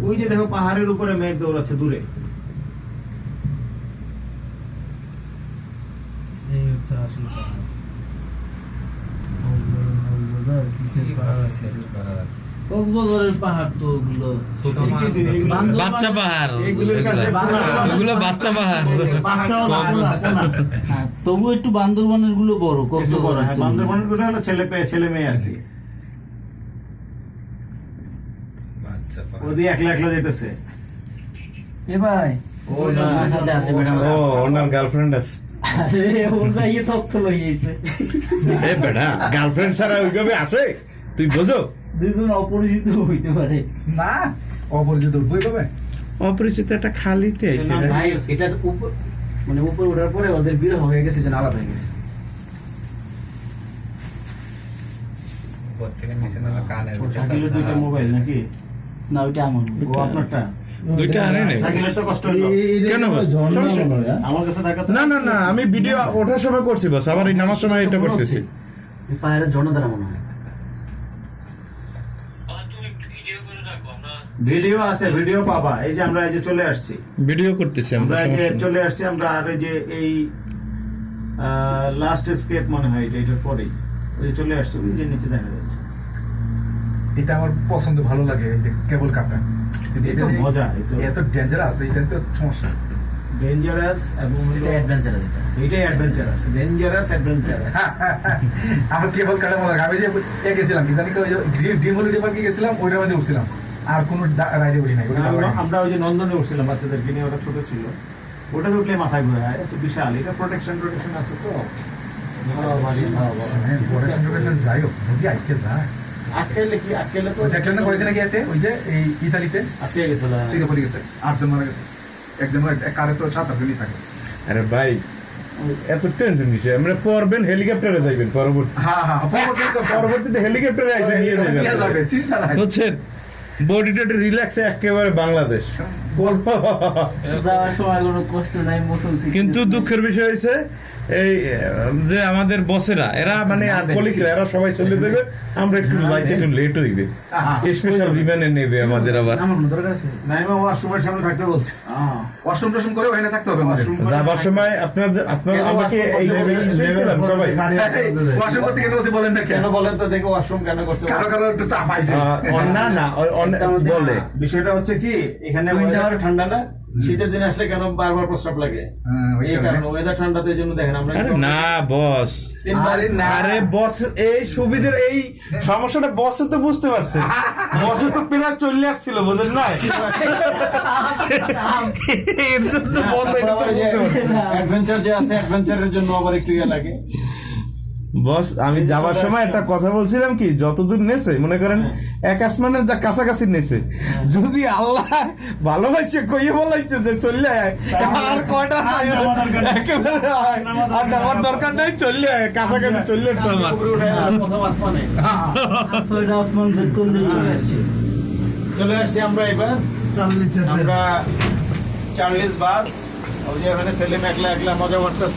ওই যে দেখো পাহাড়ের উপরে মেঘ দৌড়াচ্ছে দূরে। এই হচ্ছে আসলে কক্সবাজারের পাহাড় তো ওগুলো বাচ্চা পাহাড়, এগুলোর কাছে ওগুলো বাচ্চা পাহাড়। তবু একটু বান্দরবানের গুলো বড়, একটু বড়, হ্যাঁ, বান্দরবানের গুলো হলো ছেলে মেয়ে আর কি। ওদি একলা একলা যেতেছে। এ ভাই ও না, ও ওনার গার্লফ্রেন্ড আছে। আরে ওরা ইয়ে তথ্য লইছে এ বেটা, গার্লফ্রেন্ড ছাড়া ওইভাবে আসে? তুই বোঝো? দুজন অপরিচিত হইতে পারে না, অপরিচিত বই পাবে। অপরিচিত একটা খালিতে আইছে। ভাই এটা উপর মানে উপর ওঠার পরে ওদের বিরহ হয়ে গেছে, যেন আলাদা হয়ে গেছে। শাকিলের দুইটা মোবাইল নাকি? না ওইটা আমার ও আপনারটা? দুইটা আনে নাই। শাকিলের তো কষ্ট হলো। কেন বস? সমস্যা নেই। আমার কাছে থাকা তো- না না না, আমি ভিডিও ওঠার সময় করছি বস, আবার এই নামার সময় এটা করতেছি। এই পাহাড়ের ঝর্ণা দ্বারা মনে হয়। ভিডিও আছে, ভিডিও পাবা। এই যে আমরা এই যে চলে আসছি, ভিডিও করতেছি আমরা, আমরা এই যে সমস্যা নেই। চলে আসছি আমরা। আর এই যে এই লাস্ট স্কেপ মনে হয় এটার পরেই ওই যে চলে আসছি, ওই যে নিচে দেখা যাচ্ছে। এটা আমার পছন্দ, ভালো লাগে এই যে কেবল কারটা। এটা মজা, এত ডেঞ্জারাস, এটা তো সমস্যা। ডেঞ্জারাস এবং এটা অ্যাডভেঞ্চার যেটা। এটাই অ্যাডভেঞ্চারাস, ডেঞ্জারাস অ্যাডভেঞ্চারাস। আমার কেবল কাটা মজা লাগে। আমি যে গেছিলাম ইদানিং ওই যে ডিমলি রিভার গেছিলাম, ওইটার মধ্যে উঠছিলাম, আর কোনো রাইডে উঠি নাই। ওটা ভালো লাগে। আমরা ওই যে নন্দনে উঠছিলাম বাচ্চাদেরকে নিয়ে, ওটা ছোট ছিল। ওটা উঠলে মাথায় ঘুরে, এত বিশাল। এটা প্রোটেকশন আছে তো। হ্যাঁ, প্রোটেকশন টোটেকশন যাই হোক, যদি আইতে যায়। আটকাইলে কি? আটকাইলে তো দেখলেন না কয়েকদিন আগে এতে ওই যে এই ইতালিতে আটকে গেছিল। সিঙ্গাপুরে গেছে, 8 জন মারা গেছে। একজন কারে তো 7 আট থাকে। আরে ভাই, এত টেনশন কিসে? আমরা পড়বেন হেলিকপ্টারে যাইবেন পরবর্তী, হ্যাঁ হ্যাঁ, পরবর্তীতে হেলিকপ্টারে এসে নিয়ে নিয়ে যাবেন, যাবে, চিন্তা নাই। বুঝছেন? বডিটা একটু রিল্যাক্সে একেবারে বাংলাদেশ। যাওয়ার সময় কোনো কষ্ট নাই, মোটর কিন্তু দুঃখের বিষয় হয়েছে এই যে আমাদের বসেরা, এরা মানে আর কলিগরা, এরা সবাই চলে যাবে, আমরা একটু বাইতে একটু লেট হইবে। স্পেশাল বিমানে নেবে আমাদের আবার। আমার কোনো দরকার আছে? নাইমা ওয়াশরুমের সামনে থাকতে বলছে। ওয়াশরুম টশরুম করে ওখানে থাকতে হবে আমাদের। যাবার সময় আপনার আমরা কি এই ছিলাম সবাই? ওয়াশরুম করতে কেন বলছে বলেন না কেন কেন? বলেন তো, দেখো ওয়াশরুম কেন করতে কারো কারো একটু চাপ আইছে। না না, বলে বিষয়টা হচ্ছে কি, এখানে weather ঠান্ডা না, শীতের দিনে আসলে কেন বারবার প্রস্রাব লাগে? এই কারণে ওয়েদার ঠান্ডাতে, এই জন্য দেখেন আমরা আরে না বস, আরে বস এই সুবিধার এই সমস্যাটা বসে তো বুঝতে পারছে। বসে তো প্রায় চলে আসছিল, বুঝেন না? এর জন্য বস এটা তো বুঝতে পারছে। অ্যাডভেঞ্চার যে আছে, অ্যাডভেঞ্চারের জন্য আবার একটু ইয়ে লাগে। বস আমি যাবার সময় একটা কথা বলছিলাম কি, যতদূর নেছে মনে করেন এক আসমানের যা কাছাকাছি নেছে, যদি আল্লাহ ভালোবাসে কইয়ে বলাইতে যে চললে আয়, আর কয়টা একেবারে আয়, আর আমার দরকার নাই, চললে আয়, কাছাকাছি চললে আসছে আমার। প্রথম আসমানে আসমান কোন দিকে চলে আসছে? চলে আসছি আমরা এবার। আমরা চার্লিস বাস, ওই যে ওখানে সেলিম একলা একলা মজা করতেছে।